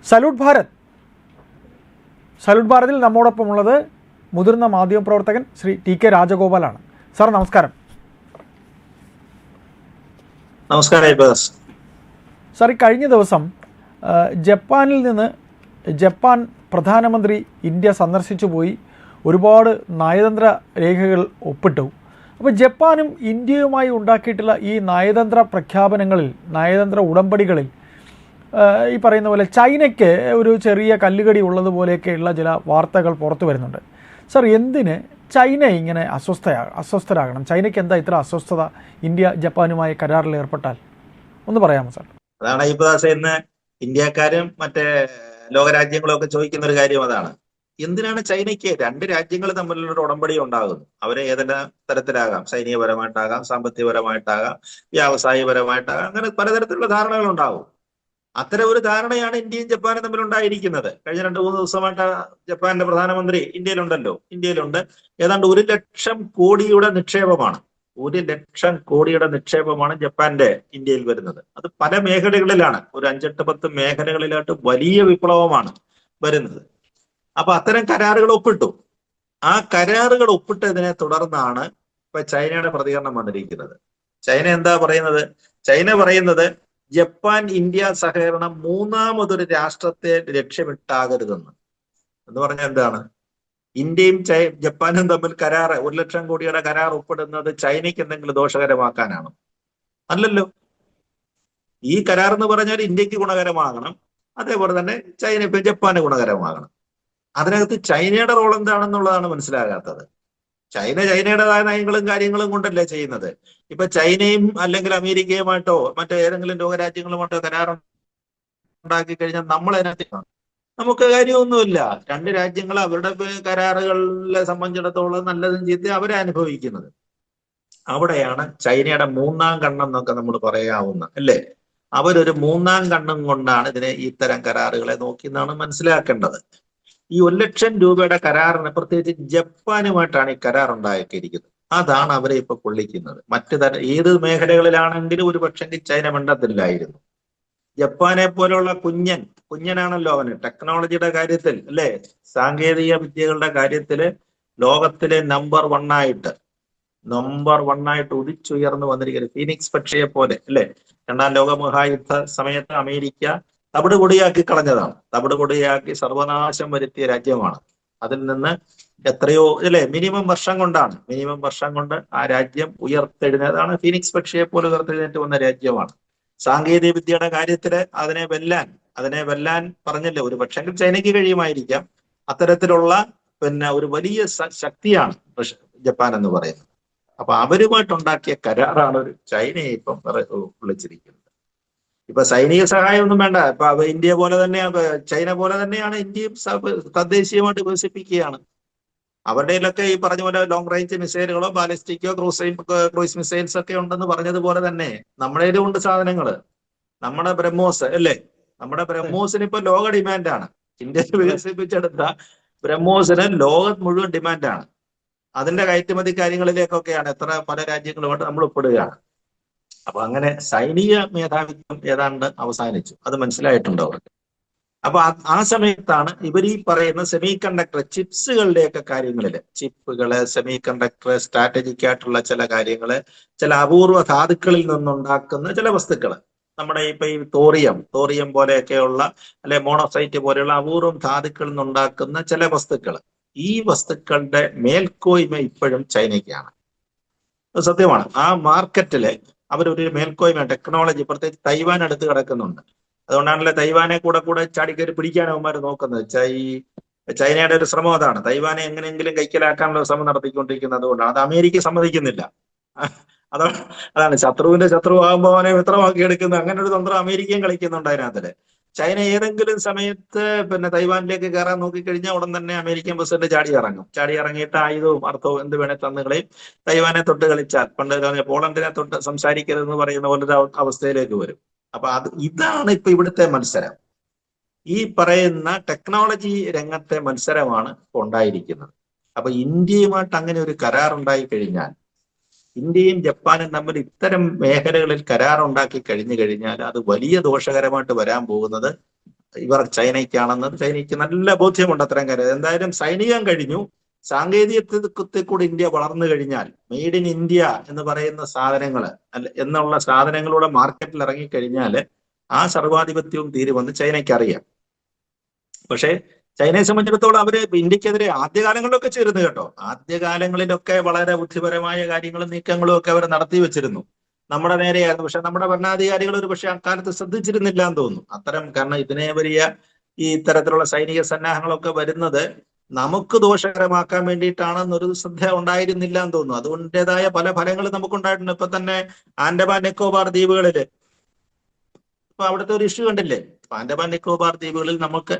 Salute Bharat. Salute ഭാരതിൽ നമ്മോടൊപ്പമുള്ളത് മുതിർന്ന മാധ്യമപ്രവർത്തകൻ Shri TK രാജഗോപാലാണ്. Sir നമസ്കാരം. നമസ്കാരം സാർ, ഈ കഴിഞ്ഞ ദിവസം ജപ്പാനിൽ നിന്ന് ജപ്പാൻ പ്രധാനമന്ത്രി ഇന്ത്യ സന്ദർശിച്ചു പോയി ഒരുപാട് നയതന്ത്ര രേഖകൾ ഒപ്പിട്ടു. അപ്പോൾ ജപ്പാനും ഇന്ത്യയുമായി ഉണ്ടാക്കിയിട്ടുള്ള ഈ നയതന്ത്ര പ്രഖ്യാപനങ്ങളിൽ, നയതന്ത്ര ഉടമ്പടികളിൽ ഈ പറയുന്ന പോലെ ചൈനയ്ക്ക് ഒരു ചെറിയ കല്ലുകടി ഉള്ളതുപോലെയൊക്കെയുള്ള ചില വാർത്തകൾ പുറത്തു വരുന്നുണ്ട്. സാർ, എന്തിന് ചൈന ഇങ്ങനെ അസ്വസ്ഥരാകണം? ചൈനയ്ക്ക് എന്താ ഇത്ര അസ്വസ്ഥത ഇന്ത്യ ജപ്പാനുമായി കരാറിൽ ഏർപ്പെട്ടാൽ? ഒന്ന് പറയാമോ സാർ? അതാണ് ഇബ്രാസ് ഇന്ന് ഇന്ത്യക്കാരും മറ്റേ ലോകരാജ്യങ്ങളും ഒക്കെ ചോദിക്കുന്ന ഒരു കാര്യം അതാണ്. എന്തിനാണ് ചൈനയ്ക്ക് രണ്ട് രാജ്യങ്ങൾ തമ്മിലുള്ള ഉടമ്പടി ഉണ്ടാകുന്നു? അവരെ ഏതെല്ലാം തരത്തിലാകാം, സൈനികപരമായിട്ടാകാം, സാമ്പത്തികപരമായിട്ടാകാം, വ്യാവസായികപരമായിട്ടാകാം, അങ്ങനെ പലതരത്തിലുള്ള ധാരണകൾ ഉണ്ടാകും. അത്തരം ഒരു ധാരണയാണ് ഇന്ത്യയും ജപ്പാനും തമ്മിൽ ഉണ്ടായിരിക്കുന്നത്. കഴിഞ്ഞ 2-3 ദിവസമായിട്ട് ജപ്പാന്റെ പ്രധാനമന്ത്രി ഇന്ത്യയിലുണ്ട്. ഏതാണ്ട് 1,00,000 കോടിയുടെ നിക്ഷേപമാണ്. 1,00,000 കോടിയുടെ നിക്ഷേപമാണ് ജപ്പാന്റെ ഇന്ത്യയിൽ വരുന്നത്. അത് പല മേഖലകളിലാണ്, ഒരു 5-8-10 മേഖലകളിലായിട്ട് വലിയ വിപ്ലവമാണ് വരുന്നത്. അപ്പൊ അത്തരം കരാറുകൾ ഒപ്പിട്ടു. ആ കരാറുകൾ ഒപ്പിട്ടതിനെ തുടർന്നാണ് ഇപ്പൊ ചൈനയുടെ പ്രതികരണം വന്നിരിക്കുന്നത്. ചൈന എന്താ പറയുന്നത്? ചൈന പറയുന്നത് ജപ്പാൻ ഇന്ത്യ സഹകരണം മൂന്നാമതൊരു രാഷ്ട്രത്തെ ലക്ഷ്യമിട്ടാകരുതെന്ന്. എന്ന് പറഞ്ഞാൽ എന്താണ്? ഇന്ത്യയും ജപ്പാനും തമ്മിൽ കരാർ, 1,00,000 കോടിയുടെ കരാർ ഒപ്പിടുന്നത് ചൈനയ്ക്ക് എന്തെങ്കിലും ദോഷകരമാക്കാനാണോ? അല്ലല്ലോ. ഈ കരാർ എന്ന് പറഞ്ഞാൽ ഇന്ത്യക്ക് ഗുണകരമാകണം, അതേപോലെ തന്നെ ജപ്പാന് ഗുണകരമാകണം. അതിനകത്ത് ചൈനയുടെ റോൾ എന്താണെന്നുള്ളതാണ് മനസ്സിലാകാത്തത്. ചൈനയുടേതായ നയങ്ങളും കാര്യങ്ങളും കൊണ്ടല്ലേ ചെയ്യുന്നത്. ഇപ്പൊ ചൈനയും അല്ലെങ്കിൽ അമേരിക്കയുമായിട്ടോ മറ്റേതെങ്കിലും ലോകരാജ്യങ്ങളുമായിട്ടോ കരാർ ഉണ്ടാക്കി കഴിഞ്ഞാൽ നമ്മൾ അതിനകത്ത് നമുക്ക് കാര്യമൊന്നുമില്ല. രണ്ട് രാജ്യങ്ങൾ അവരുടെ കരാറുകളെ സംബന്ധിച്ചിടത്തോളം നല്ലതും ചീത്ത അവരെ അനുഭവിക്കുന്നത്. അവിടെയാണ് ചൈനയുടെ മൂന്നാം കണ്ണെന്നൊക്കെ നമ്മൾ പറയാവുന്ന, അല്ലേ? അവരൊരു മൂന്നാം കണ്ണും കൊണ്ടാണ് ഇതിനെ ഇത്തരം കരാറുകളെ നോക്കി എന്നാണ് മനസ്സിലാക്കേണ്ടത്. ഈ 1,00,000 രൂപയുടെ കരാറിന്, പ്രത്യേകിച്ച് ജപ്പാനുമായിട്ടാണ് ഈ കരാർ ഉണ്ടാക്കിയിരിക്കുന്നത്. അതാണ് അവരെ ഇപ്പൊ പൊള്ളിക്കുന്നത്. ഏത് മേഖലകളിലാണെങ്കിലും ഒരു പക്ഷേ ചൈന മിണ്ടത്തില്ലായിരുന്നു. ജപ്പാനെ പോലുള്ള കുഞ്ഞനാണല്ലോ അവന് ടെക്നോളജിയുടെ കാര്യത്തിൽ, അല്ലെ, സാങ്കേതിക വിദ്യകളുടെ കാര്യത്തില് ലോകത്തിലെ നമ്പർ 1 ആയിട്ട് ഉദിച്ചുയർന്നു വന്നിരിക്കുന്നത് ഫീനിക്സ് പക്ഷിയെ പോലെ, അല്ലെ? 2ാം ലോക മഹായുദ്ധ സമയത്ത് അമേരിക്ക തവിടുപൊടിയാക്കി കളഞ്ഞതാണ്. തവിടുപൊടിയാക്കി സർവനാശം വരുത്തിയ രാജ്യമാണ്. അതിൽ നിന്ന് എത്രയോ, അല്ലെ, മിനിമം വർഷം കൊണ്ട് ആ രാജ്യം ഉയർത്തെഴുന്നതാണ്. ഫീനിക്സ് പക്ഷിയെ പോലെ ഉയർത്തെഴുന്നേറ്റ് വന്ന രാജ്യമാണ്. സാങ്കേതിക വിദ്യയുടെ കാര്യത്തില് അതിനെ വെല്ലാൻ പറഞ്ഞില്ലേ, ഒരു പക്ഷെങ്കിൽ ചൈനയ്ക്ക് കഴിയുമായിരിക്കാം. അത്തരത്തിലുള്ള ഒരു വലിയ ശക്തിയാണ് ജപ്പാൻ എന്ന് പറയുന്നത്. അപ്പൊ അവരുമായിട്ടുണ്ടാക്കിയ കരാറാണ് ഒരു ചൈനയെ ഇപ്പം വിളിച്ചിരിക്കുന്നത്. ഇപ്പൊ സൈനിക സഹായം ഒന്നും വേണ്ട. ഇപ്പൊ ഇന്ത്യ പോലെ തന്നെ, ചൈന പോലെ തന്നെയാണ് ഇന്ത്യയും തദ്ദേശീയമായിട്ട് വികസിപ്പിക്കുകയാണ്. അവരുടെയിലൊക്കെ ഈ പറഞ്ഞ പോലെ ലോങ് റേഞ്ച് മിസൈലുകളോ ബാലിസ്റ്റിക്കോ ക്രൂയിസ് മിസൈൽസ് ഒക്കെ ഉണ്ടെന്ന് പറഞ്ഞതുപോലെ തന്നെ നമ്മുടെ ഉണ്ട് സാധനങ്ങള്. നമ്മുടെ ബ്രഹ്മോസ്, അല്ലേ? നമ്മുടെ ബ്രഹ്മോസിന് ഇപ്പൊ ലോക ഡിമാൻഡാണ്. ഇന്ത്യ വികസിപ്പിച്ചെടുത്ത ബ്രഹ്മോസിന് ലോകം മുഴുവൻ ഡിമാൻഡാണ്. അതിന്റെ കയറ്റുമതി കാര്യങ്ങളിലേക്കൊക്കെയാണ് പല രാജ്യങ്ങളുമായിട്ട് നമ്മൾ ഒപ്പിടുകയാണ്. അപ്പൊ അങ്ങനെ സൈനിക മേധാവിത്വം ഏതാണ്ട് അവസാനിച്ചു. അത് മനസ്സിലായിട്ടുണ്ട് അവർക്ക്. അപ്പൊ ആ സമയത്താണ് ഇവർ ഈ പറയുന്ന സെമി കണ്ടക്ടർ ചിപ്സുകളുടെയൊക്കെ കാര്യങ്ങളില്, ചിപ്പുകള്, സെമി കണ്ടക്ടർ, സ്ട്രാറ്റജിക് ആയിട്ടുള്ള ചില കാര്യങ്ങള്, ചില അപൂർവ ധാതുക്കളിൽ നിന്നുണ്ടാക്കുന്ന ചില വസ്തുക്കള്, നമ്മുടെ ഇപ്പൊ ഈ തോറിയം പോലെയൊക്കെയുള്ള, അല്ലെ, മോണോസൈറ്റ് പോലെയുള്ള അപൂർവം ധാതുക്കളിൽ നിന്നുണ്ടാക്കുന്ന ചില വസ്തുക്കള്, ഈ വസ്തുക്കളുടെ മേൽക്കോയ്മ ഇപ്പോഴും ചൈനയ്ക്കാണ്. സത്യമാണ്. ആ മാർക്കറ്റില് അവരൊരു മേൽക്കോയ്മ, ടെക്നോളജി, പ്രത്യേകിച്ച് തൈവാൻ അടുത്ത് കിടക്കുന്നുണ്ട്. അതുകൊണ്ടാണല്ലോ തൈവാനെ കൂടെ ചാടിക്കയറി പിടിക്കാൻ അവന്മാർ നോക്കുന്നത്. ചൈനയുടെ ഒരു ശ്രമം അതാണ്. തൈവാനെ എങ്ങനെയെങ്കിലും കൈക്കലാക്കാനുള്ള ശ്രമം നടത്തിക്കൊണ്ടിരിക്കുന്നത്. അതുകൊണ്ടാണ്. അത് അമേരിക്ക സമ്മതിക്കുന്നില്ല. അതാണ് ശത്രുവിന്റെ ശത്രുവാകുമ്പോൾ അവനെ മിത്രമാക്കി എടുക്കുന്നത്. അങ്ങനെ ഒരു തന്ത്രം അമേരിക്കയും കളിക്കുന്നുണ്ട് അതിനകത്തില്. ചൈന ഏതെങ്കിലും സമയത്ത് തൈവാനിലേക്ക് കയറാൻ നോക്കിക്കഴിഞ്ഞാൽ ഉടൻ തന്നെ അമേരിക്കൻ പ്രസിഡന്റ് ചാടി ഇറങ്ങിയിട്ട് ആയുധവും അർത്ഥവും എന്ത് വേണേ തന്നുകളെയും. തൈവാനെ തൊട്ട് കളിച്ചാൽ, പണ്ട് പോളണ്ടിനെ തൊട്ട് സംസാരിക്കരുതെന്ന് പറയുന്ന പോലൊരു അവസ്ഥയിലേക്ക് വരും. അപ്പൊ ഇതാണ് ഇപ്പൊ ഇവിടുത്തെ മത്സരം. ഈ പറയുന്ന ടെക്നോളജി രംഗത്തെ മത്സരമാണ് ഇപ്പൊ ഉണ്ടായിരിക്കുന്നത്. അപ്പൊ ഇന്ത്യയുമായിട്ട് അങ്ങനെ ഒരു കരാർ ഉണ്ടായി കഴിഞ്ഞാൽ, ഇന്ത്യയും ജപ്പാനും തമ്മിൽ ഇത്തരം മേഖലകളിൽ കരാറുണ്ടാക്കി കഴിഞ്ഞാൽ അത് വലിയ ദോഷകരമായിട്ട് വരാൻ പോകുന്നത് ഇവർ ചൈനയ്ക്കാണെന്നത് ചൈനയ്ക്ക് നല്ല ബോധ്യമുണ്ട് അത്തരം കാര്യം. എന്തായാലും സൈനികം കഴിഞ്ഞു, സാങ്കേതികത്വത്തിൽ കൂടി ഇന്ത്യ വളർന്നു കഴിഞ്ഞാൽ മെയ്ഡ് ഇൻ ഇന്ത്യ എന്ന് പറയുന്ന സാധനങ്ങൾ എന്നുള്ള സാധനങ്ങളുടെ മാർക്കറ്റിൽ ഇറങ്ങിക്കഴിഞ്ഞാൽ ആ സർവാധിപത്യവും തീരുമെന്ന് ചൈനയ്ക്ക് അറിയാം. പക്ഷേ ചൈനയെ സംബന്ധിച്ചിടത്തോളം അവര് ഇന്ത്യക്കെതിരെ ആദ്യകാലങ്ങളിലൊക്കെ ചേരുന്നു കേട്ടോ. ആദ്യകാലങ്ങളിലൊക്കെ വളരെ ബുദ്ധിപരമായ കാര്യങ്ങളും നീക്കങ്ങളും ഒക്കെ അവർ നടത്തി വെച്ചിരുന്നു, നമ്മുടെ നേരെയായിരുന്നു. പക്ഷെ നമ്മുടെ ഭരണാധികാരികൾ ഒരു പക്ഷെ അക്കാലത്ത് ശ്രദ്ധിച്ചിരുന്നില്ല എന്ന് തോന്നുന്നു. കാരണം ഇതിനെ വലിയ ഈ ഇത്തരത്തിലുള്ള സൈനിക സന്നാഹങ്ങളൊക്കെ വരുന്നത് നമുക്ക് ദോഷകരമാക്കാൻ വേണ്ടിയിട്ടാണെന്നൊരു ശ്രദ്ധ ഉണ്ടായിരുന്നില്ല എന്ന് തോന്നുന്നു. അതുകൊണ്ടേതായ പല ഫലങ്ങളും നമുക്കുണ്ടായിട്ടുണ്ട്. ഇപ്പൊ തന്നെ ആൻഡമാൻ നിക്കോബാർ ദ്വീപുകളില് ഇപ്പൊ അവിടുത്തെ ഒരു ഇഷ്യൂ കണ്ടില്ലേ? ആൻഡമാൻ നിക്കോബാർ ദ്വീപുകളിൽ നമുക്ക്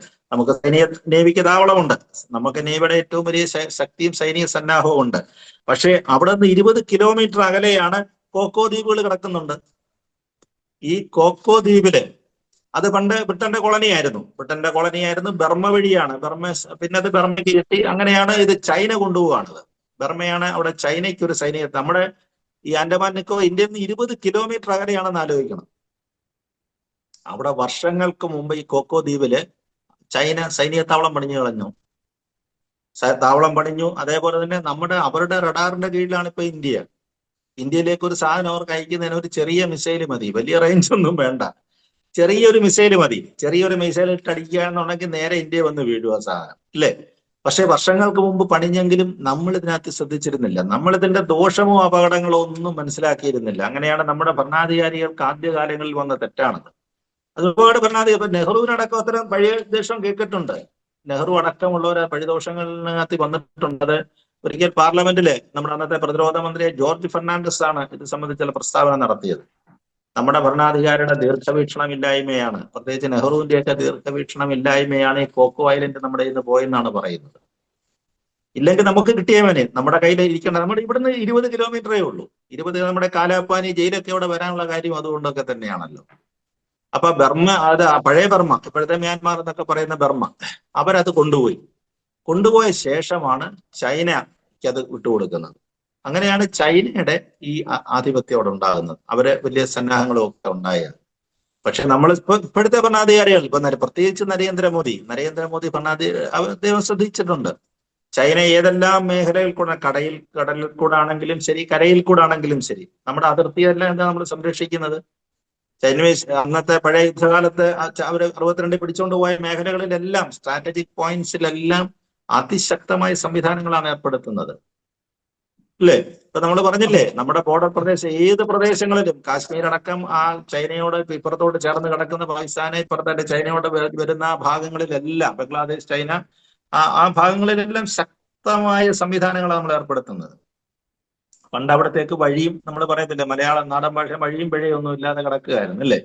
നേവിക്ക് താവളമുണ്ട്, നമുക്ക് നേവിയുടെ ഏറ്റവും വലിയ ശക്തിയും സൈനിക സന്നാഹവും ഉണ്ട്. പക്ഷേ അവിടെ നിന്ന് 20 കിലോമീറ്റർ അകലെയാണ് കോക്കോ ദ്വീപുകൾ കിടക്കുന്നുണ്ട്. ഈ കോക്കോ ദ്വീപില് അത് പണ്ട് ബ്രിട്ടന്റെ കോളനിയായിരുന്നു. ബർമ്മ വഴിയാണ് പിന്നെ അത് ബർമ്മയ്ക്ക് കിട്ടി. അങ്ങനെയാണ് ഇത് ചൈന കൊണ്ടുപോവാണത്. ബർമ്മയാണ് അവിടെ ചൈനയ്ക്ക് ഒരു സൈനിക. നമ്മുടെ ഈ ആൻഡമാൻ നിക്കോബാർ ഇന്ത്യയിൽ നിന്ന് 20 കിലോമീറ്റർ അകലെയാണെന്ന് ആലോചിക്കണം. അവിടെ വർഷങ്ങൾക്ക് മുമ്പ് ഈ കോക്കോ ദ്വീപില് ചൈന സൈനിക താവളം പണിഞ്ഞു കളഞ്ഞു. അതേപോലെ തന്നെ അവരുടെ റഡാറിന്റെ കീഴിലാണ് ഇപ്പൊ ഇന്ത്യ. ഇന്ത്യയിലേക്ക് ഒരു സാധനം അവർക്ക് അയക്കുന്നതിന് ഒരു ചെറിയ മിസൈൽ മതി, വലിയ റേഞ്ച് ഒന്നും വേണ്ട. ചെറിയൊരു മിസൈൽ മതി. ചെറിയൊരു മിസൈൽ ഇട്ട് അടിക്കുക എന്നുണ്ടെങ്കിൽ നേരെ ഇന്ത്യ വന്ന് വീഴുക സാധനം, ഇല്ലേ? പക്ഷെ വർഷങ്ങൾക്ക് മുമ്പ് പണിഞ്ഞെങ്കിലും നമ്മൾ ഇതിനകത്ത് ശ്രദ്ധിച്ചിരുന്നില്ല. നമ്മൾ ഇതിന്റെ ദോഷമോ അപകടങ്ങളോ ഒന്നും മനസ്സിലാക്കിയിരുന്നില്ല. അങ്ങനെയാണ് നമ്മുടെ ഭരണാധികാരികൾക്ക് ആദ്യകാലങ്ങളിൽ വന്ന തെറ്റാണത്. അത് ഒരുപാട് ഭരണാധികാരി ഇപ്പൊ നെഹ്റുവിനടക്കം അത്തരം പഴയ ദേഷം കേട്ടിട്ടുണ്ട്. നെഹ്റു അടക്കമുള്ളവർ പഴിദോഷങ്ങളിനകത്ത് വന്നിട്ടുണ്ട്. അത് ഒരിക്കൽ പാർലമെന്റില് നമ്മുടെ അന്നത്തെ പ്രതിരോധ മന്ത്രി ജോർജ് ഫെർണാണ്ടസ് ആണ് ഇത് സംബന്ധിച്ചുള്ള പ്രസ്താവന നടത്തിയത്. നമ്മുടെ ഭരണാധികാരിയുടെ ദീർഘവീക്ഷണമില്ലായ്മയാണ്, പ്രത്യേകിച്ച് നെഹ്റുവിന്റെയൊക്കെ ദീർഘവീക്ഷണമില്ലായ്മയാണ് ഈ കോക്കോ ഐലൻഡ് നമ്മുടെ ഇന്ന് പോയെന്നാണ് പറയുന്നത്. ഇല്ലെങ്കിൽ നമുക്ക് കിട്ടിയവനെ നമ്മുടെ കയ്യിൽ ഇരിക്കേണ്ട. നമ്മുടെ ഇവിടുന്ന് 20 കിലോമീറ്ററേ ഉള്ളൂ. 20 നമ്മുടെ കാലാപ്പാനി ജയിലൊക്കെ ഇവിടെ വരാനുള്ള കാര്യം അതുകൊണ്ടൊക്കെ തന്നെയാണല്ലോ. അപ്പൊ ബർമ്മ, അത് പഴയ ബർമ്മ, ഇപ്പോഴത്തെ മ്യാൻമാർ എന്നൊക്കെ പറയുന്ന ബർമ്മ, അവരത് കൊണ്ടുപോയ ശേഷമാണ് ചൈനയ്ക്ക് അത് വിട്ടുകൊടുക്കുന്നത്. അങ്ങനെയാണ് ചൈനയുടെ ഈ ആധിപത്യം അവിടെ ഉണ്ടാകുന്നത്. അവര് വലിയ സന്നാഹങ്ങളും ഒക്കെ ഉണ്ടായത്. പക്ഷെ നമ്മൾ ഇപ്പോഴത്തെ ഭരണാധികാരികൾ പ്രത്യേകിച്ച് നരേന്ദ്രമോദി അദ്ദേഹം ശ്രദ്ധിച്ചിട്ടുണ്ട്. ചൈന ഏതെല്ലാം മേഖലയിൽ കൂടെ, കടലിൽ കൂടാണെങ്കിലും ശരി, കരയിൽ കൂടാണെങ്കിലും ശരി, നമ്മുടെ അതിർത്തിയെല്ലാം എന്താ നമ്മൾ സംരക്ഷിക്കുന്നത്? ചൈനീസ് അന്നത്തെ പഴയ യുദ്ധകാലത്ത് അവർ 62 പിടിച്ചുകൊണ്ട് പോയ മേഖലകളിലെല്ലാം, സ്ട്രാറ്റജിക് പോയിന്റ്സിലെല്ലാം അതിശക്തമായ സംവിധാനങ്ങളാണ് ഏർപ്പെടുത്തുന്നത്, അല്ലേ? ഇപ്പൊ നമ്മൾ പറഞ്ഞില്ലേ, നമ്മുടെ ബോർഡർ പ്രദേശം ഏത് പ്രദേശങ്ങളിലും, കാശ്മീർ അടക്കം ആ ചൈനയോട് ഇപ്പുറത്തോട് ചേർന്ന് കിടക്കുന്ന പാകിസ്ഥാനെ ഇപ്പുറത്തെ ചൈനയോട് വരുന്ന ഭാഗങ്ങളിലെല്ലാം, ബംഗ്ലാദേശ്, ചൈന, ആ ഭാഗങ്ങളിലെല്ലാം ശക്തമായ സംവിധാനങ്ങളാണ് നമ്മൾ ഏർപ്പെടുത്തുന്നത്. പണ്ട് അവിടത്തേക്ക് വഴിയും, നമ്മൾ പറയത്തില്ലേ മലയാളം നാടൻ ഭാഷ, വഴിയും പിഴയൊന്നും ഇല്ലാതെ കിടക്കുകയായിരുന്നു, അല്ലേ?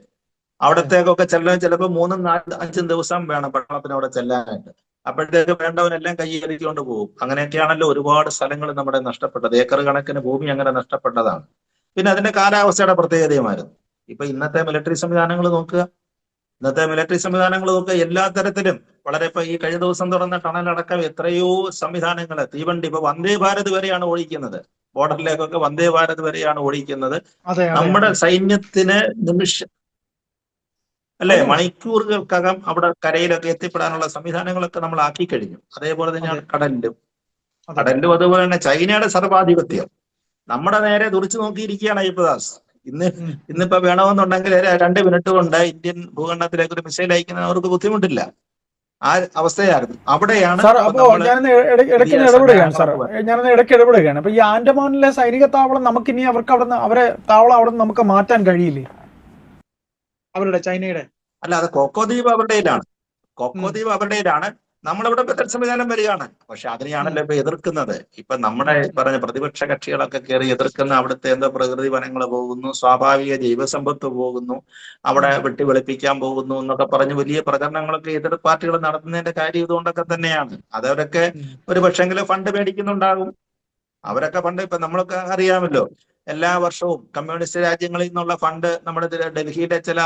അവിടത്തേക്കൊക്കെ ചെല്ലാൻ ചിലപ്പോൾ 3, 4, 5 ദിവസം വേണം പട്ടണത്തിന് അവിടെ ചെല്ലാനായിട്ട്. അപ്പോഴത്തേക്ക് വേണ്ടവനെല്ലാം കൈയേറിക്കൊണ്ട് പോകും. അങ്ങനെയൊക്കെയാണല്ലോ ഒരുപാട് സ്ഥലങ്ങൾ നമ്മുടെ നഷ്ടപ്പെട്ടത്. ഏക്കർ കണക്കിന് ഭൂമി അങ്ങനെ നഷ്ടപ്പെട്ടതാണ്. പിന്നെ അതിന്റെ കാലാവസ്ഥയുടെ പ്രത്യേകതയുമായിരുന്നു. ഇപ്പൊ ഇന്നത്തെ മിലിറ്ററി സംവിധാനങ്ങൾ നോക്കുക, എല്ലാ തരത്തിലും വളരെ. ഇപ്പൊ ഈ കഴിഞ്ഞ ദിവസം തുറന്ന ടണലടക്കം എത്രയോ സംവിധാനങ്ങൾ, തീവണ്ടി, ഇപ്പൊ വന്ദേ ഭാരത് വരെയാണ് ഓടിക്കുന്നത്. ബോർഡറിലേക്കൊക്കെ വന്ദേ ഭാരത് വരെയാണ് ഓടിക്കുന്നത്. നമ്മുടെ സൈന്യത്തിന് മണിക്കൂറുകൾക്കകം അവിടെ കരയിലൊക്കെ എത്തിപ്പെടാനുള്ള സംവിധാനങ്ങളൊക്കെ നമ്മൾ ആക്കി കഴിഞ്ഞു. അതേപോലെ തന്നെയാണ് കടലിലും അതുപോലെ തന്നെ ചൈനയുടെ സർവാധിപത്യം നമ്മുടെ നേരെ തുറച്ചു നോക്കിയിരിക്കുകയാണ് അയ്യപ്പദാസ്. ഇന്നിപ്പോ വേണമെന്നുണ്ടെങ്കിൽ 2 മിനിറ്റ് കൊണ്ട് ഇന്ത്യൻ ഭൂഖണ്ഡത്തിലേക്ക് ഒരു മിസൈൽ അയക്കുന്ന അവർക്ക് ബുദ്ധിമുട്ടില്ല. ആ അവസ്ഥയായിരുന്നു. അവിടെയാണ് ഞാനൊന്ന് ഇടയ്ക്ക് ഇടപെടുകയാണ്. അപ്പൊ ഈ ആൻഡമാനിലെ സൈനിക താവളം നമുക്കിനി അവരെ താവളം അവിടെ നമുക്ക് മാറ്റാൻ കഴിയില്ലേ? അവരുടെ ചൈനയുടെ അല്ല, അത് കോക്കോ ദ്വീപ് അവരുടേതാണ്. നമ്മളിവിടെ ബദൽ സംവിധാനം വരികയാണ്. പക്ഷെ അതിനെയാണല്ലോ ഇപ്പൊ എതിർക്കുന്നത്. ഇപ്പൊ നമ്മുടെ പറഞ്ഞ പ്രതിപക്ഷ കക്ഷികളൊക്കെ കയറി എതിർക്കുന്ന അവിടുത്തെ എന്തോ പ്രകൃതി വനങ്ങൾ പോകുന്നു, സ്വാഭാവിക ജൈവസമ്പത്ത് പോകുന്നു, അവിടെ വെട്ടിവെളുപ്പിക്കാൻ പോകുന്നു എന്നൊക്കെ പറഞ്ഞ് വലിയ പ്രചരണങ്ങളൊക്കെ എതിർ പാർട്ടികൾ നടത്തുന്നതിന്റെ കാര്യം ഇതുകൊണ്ടൊക്കെ തന്നെയാണ്. അതവരൊക്കെ ഒരു പക്ഷെങ്കിലും ഫണ്ട് മേടിക്കുന്നുണ്ടാകും. അവരൊക്കെ ഫണ്ട്, ഇപ്പൊ നമ്മളൊക്കെ അറിയാമല്ലോ, എല്ലാ വർഷവും കമ്മ്യൂണിസ്റ്റ് രാജ്യങ്ങളിൽ നിന്നുള്ള ഫണ്ട് നമ്മുടെ ഡൽഹിയിലെ ചില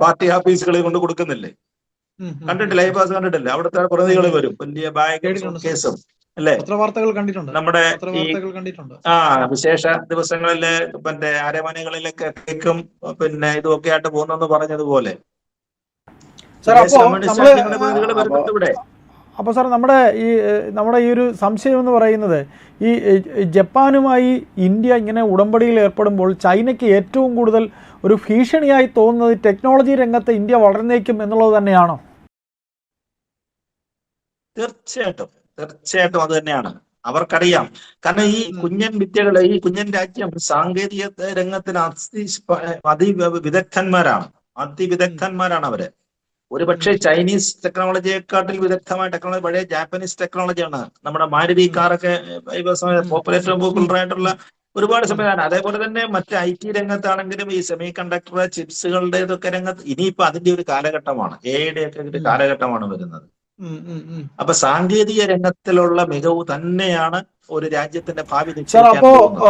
പാർട്ടി ഓഫീസുകളിൽ കൊണ്ട് കൊടുക്കുന്നില്ലേ? കണ്ടിട്ടില്ല? ഐപാസ് കണ്ടിട്ടില്ല? അവിടുത്തെ പ്രതിനിധികൾ വരും, വലിയ ബാഗും കേസും, അല്ലേ? നമ്മുടെ വിശേഷ ദിവസങ്ങളില് അരമനകളിലൊക്കെ കേക്കും ഇതുമൊക്കെ ആയിട്ട് പോകുന്നെന്ന് പറഞ്ഞതുപോലെ സാർ, വിദേശ അപ്പോൾ കമ്മ്യൂണിസ്റ്റ് നമ്മൾ രാജ്യങ്ങളുടെ പ്രതിനിധികൾ വരുന്നുണ്ട് ഇവിടെ. അപ്പോൾ സാർ, നമ്മുടെ ഈ ഒരു സംശയം എന്ന് പറയുന്നത്, ഈ ജപ്പാനുമായി ഇന്ത്യ ഇങ്ങനെ ഉടമ്പടിയിൽ ഏർപ്പെടുമ്പോൾ ചൈനയ്ക്ക് ഏറ്റവും കൂടുതൽ ഒരു ഭീഷണിയായി തോന്നുന്നത് ടെക്നോളജി രംഗത്ത് ഇന്ത്യ വളർന്നേക്കും എന്നുള്ളത് തന്നെയാണോ? തീർച്ചയായിട്ടും അത് തന്നെയാണ്. അവർക്കറിയാം. കാരണം ഈ കുഞ്ഞൻ വിദ്യകള്, ഈ കുഞ്ഞൻ രാജ്യം സാങ്കേതിക രംഗത്തിന് അതിവിദഗ്ധന്മാരാണ് അവര്. ഒരുപക്ഷെ ചൈനീസ് ടെക്നോളജിയെക്കാട്ടിൽ വിദഗ്ധമായ ടെക്നോളജി പഴയ ജാപ്പനീസ് ടെക്നോളജിയാണ്. നമ്മുടെ മാരുതി കാറൊക്കെ ഏറ്റവും പോപ്പുലർ ആയിട്ടുള്ള ഒരുപാട് സംവിധാനം. അതേപോലെ തന്നെ മറ്റ് IT രംഗത്താണെങ്കിലും ഈ സെമി കണ്ടക്ടർ ചിപ്സുകളുടെ ഇതൊക്കെ രംഗത്ത് ഇനിയിപ്പോ അതിന്റെ ഒരു കാലഘട്ടമാണ്. AI ഒക്കെ ഒരു കാലഘട്ടമാണ് വരുന്നത്. അപ്പൊ സാങ്കേതിക രംഗത്തിലുള്ള മികവ് തന്നെയാണ് ഒരു രാജ്യത്തിന്റെ ഭാവി നിശ്ചയിക്കാൻ പോകുന്നത്.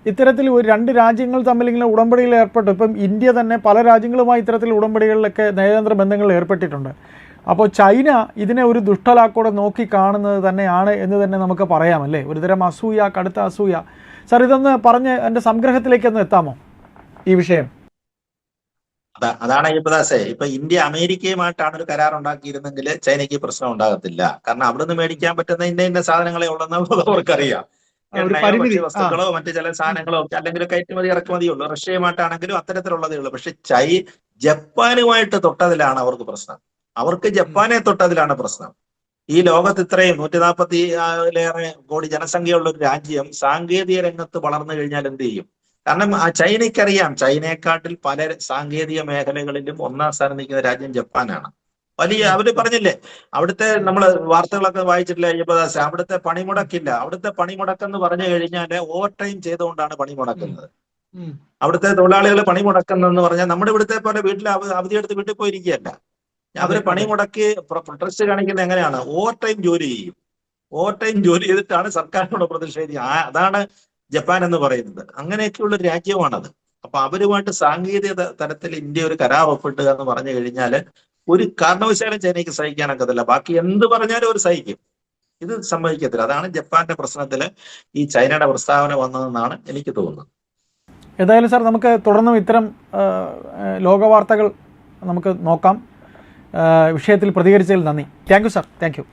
ഇത്തരത്തിൽ ഒരു രണ്ട് രാജ്യങ്ങൾ തമ്മിൽ ഇങ്ങനെ ഉടമ്പടിയിൽ ഏർപ്പെട്ടു. ഇപ്പം ഇന്ത്യ തന്നെ പല രാജ്യങ്ങളുമായി ഇത്തരത്തിൽ ഉടമ്പടികളിലൊക്കെ നയതന്ത്ര ബന്ധങ്ങളിൽ ഏർപ്പെട്ടിട്ടുണ്ട്. അപ്പോൾ ചൈന ഇതിനെ ഒരു ദുഷ്ടലാക്കോടെ നോക്കി കാണുന്നത് തന്നെയാണ് എന്ന് തന്നെ നമുക്ക് പറയാമല്ലേ? ഒരുതരം അസൂയ, കടുത്ത അസൂയ. സാർ, ഇതൊന്ന് പറഞ്ഞ് എൻ്റെ സംഗ്രഹത്തിലേക്കൊന്ന് എത്താമോ ഈ വിഷയം? അതാണ് അയ്യപ്പദാസേ, ഇപ്പൊ ഇന്ത്യ അമേരിക്കയുമായിട്ടാണ് ഒരു കരാർ ഉണ്ടാക്കിയിരുന്നെങ്കിൽ ചൈനയ്ക്ക് പ്രശ്നം ഉണ്ടാകത്തില്ല. കാരണം അവിടുന്ന് മേടിക്കാൻ പറ്റുന്ന ഇന്ന സാധനങ്ങളെ ഉള്ളെന്ന് അവർക്കറിയാം. വസ്തുക്കളോ മറ്റു ചില സാധനങ്ങളോ ഒക്കെ അല്ലെങ്കിൽ കയറ്റുമതി ഇറക്കുമതിയുള്ളൂ. റഷ്യയുമായിട്ടാണെങ്കിലും അത്തരത്തിലുള്ളതേ ഉള്ളൂ. പക്ഷെ ജപ്പാനുമായിട്ട് തൊട്ടതിലാണ് അവർക്ക് പ്രശ്നം. അവർക്ക് ജപ്പാനെ തൊട്ടതിലാണ് പ്രശ്നം. ഈ ലോകത്ത് ഇത്രയും 140 കോടി ജനസംഖ്യയുള്ള ഒരു രാജ്യം സാങ്കേതിക രംഗത്ത് വളർന്നു കഴിഞ്ഞാൽ എന്ത് ചെയ്യും? കാരണം ചൈനയ്ക്കറിയാം, ചൈനയെക്കാട്ടിൽ പല സാങ്കേതിക മേഖലകളിലും ഒന്നാം സ്ഥാനം നിൽക്കുന്ന രാജ്യം ജപ്പാനാണ്. അവര് പറഞ്ഞില്ലേ, അവിടുത്തെ നമ്മള് വാർത്തകളൊക്കെ വായിച്ചിട്ടില്ല അയ്യപ്പദാസ്, അവിടുത്തെ പണിമുടക്കില്ല. അവിടുത്തെ പണിമുടക്കെന്ന് പറഞ്ഞു കഴിഞ്ഞാല് ഓവർ ടൈം ചെയ്തുകൊണ്ടാണ് പണിമുടക്കുന്നത്. അവിടുത്തെ തൊഴിലാളികൾ പണിമുടക്കുന്നതെന്ന് പറഞ്ഞാൽ നമ്മുടെ ഇവിടുത്തെ പോലെ വീട്ടിൽ അവധിയെടുത്ത് വീട്ടിൽ പോയിരിക്കുകയല്ല. അവര് പണിമുടക്കി പ്രൊട്ടസ്റ്റ് കാണിക്കുന്നത് എങ്ങനെയാണ്? ഓവർ ടൈം ജോലി ചെയ്യും. ഓവർ ടൈം ജോലി ചെയ്തിട്ടാണ് സർക്കാരിനോട് പ്രതിഷേധിക്കുക. അതാണ് ജപ്പാൻ എന്ന് പറയുന്നത്. അങ്ങനെയൊക്കെയുള്ള ഒരു രാജ്യമാണത്. അപ്പൊ അവരുമായിട്ട് സാങ്കേതിക തലത്തിൽ ഇന്ത്യ ഒരു കരാർ ഒപ്പിട്ടുക എന്ന് പറഞ്ഞു കഴിഞ്ഞാല് ഒരു കാരണവശാലും ചൈനയ്ക്ക് സഹിക്കാനൊക്കത്തില്ല. ബാക്കി എന്ത് പറഞ്ഞാലും അവർ സഹിക്കും. ഇത് സംഭവിക്കത്തില്ല. അതാണ് ജപ്പാന്റെ പ്രശ്നത്തില് ഈ ചൈനയുടെ പ്രസ്താവന വന്നതെന്നാണ് എനിക്ക് തോന്നുന്നത്. ഏതായാലും സാർ, നമുക്ക് തുടർന്നും ഇത്തരം ലോകവാർത്തകൾ നമുക്ക് നോക്കാം. വിഷയത്തിൽ പ്രതികരിച്ചതിൽ നന്ദി. Thank you sir. Thank you.